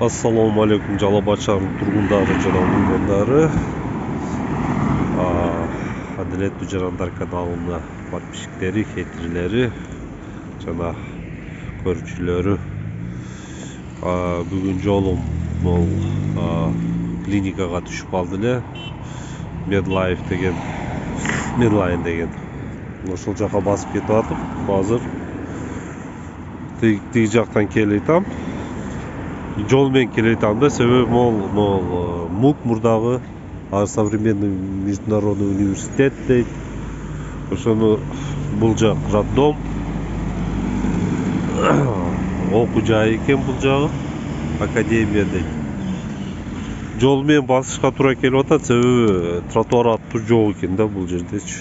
Assalamu alaikum Жалал Абад шаарынын тургундары жана уйгандары. Адилеттүү жарандар каналына подписчиктери, хейтерлери жана көрүүчүлөрү. Бүгүн жолум бул клиникага түшүп калды эле. Medline деген. Ошол жака басып кетип атып, азыр тиги жактан келейтам. Жол менен келейтам да, себеби могул МУК мурдагы современный международный университет дейт. Ошону бул жак роддом, окуу жай экен бул жагы, академия дейт. Жол менен басышка туура келип атат, себеби тротуар аттуу жок экен да бул жердечи.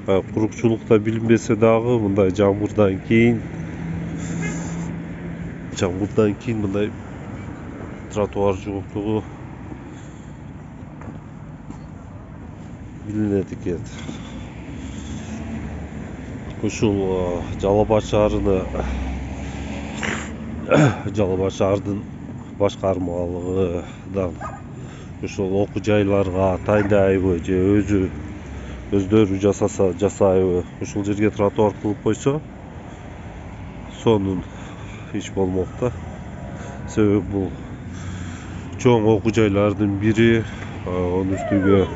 Курукчулукта билинбесе дагы мындай жамгырдан кийин мындай тротуар жоктугу билинет экен. Ушул Жалал Абад шаарынын башкармалыгынан ушул окуу жайларга тайындайбы же өздөрү жасайбы, ушул жерге тротуар кылып койсо сонун иш болмок да. Себеби бул чоң окуу жайлардын бири, онун үстүгө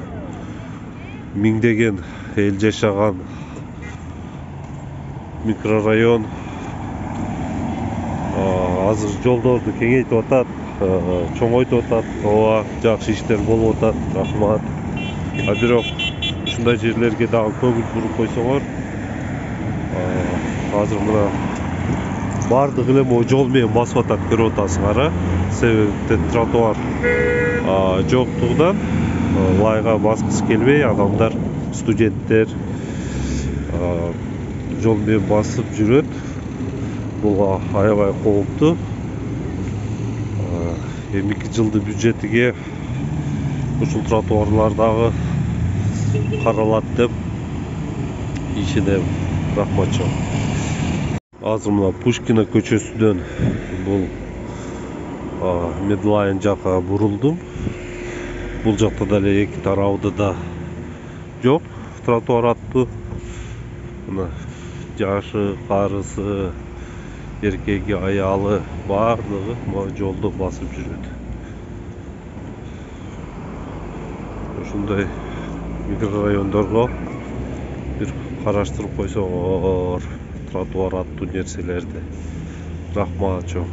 миңдеген эл жашаган микрорайон. Азыр жолдорду кеңейтип атат, чоңойтуп атат. Ооба, жакшы иштер болуп атат, рахмат. Бирок ушундай жерлерге дагы көңүл буруп койсоңор, азыр мына бардык эле могу жол менен басып атат, көрүп атасыңар. Себеби тротуар жоктугунан лайга баскысы келбей, адамдар, студенттер жол менен басып жүрөт. Бул аябай кооптуу. 2 жылдын бюджетиге ушул тротуарлар дагы каралат деп ишенем. Рахмат чоң. Азыр мына Пушкина көчөсүнөн бул Medline жака бурулдум. Бул жакта деле эки тарабыда да жок тротуар аттуу. Мына жашы, карысы, эркеги, аялы бардыгы могу жолдо басып жүрөт. Ушундай микрорайондорго бир караштырып койсоңор тротуар аттуу нерселерди. Рахмат чоң.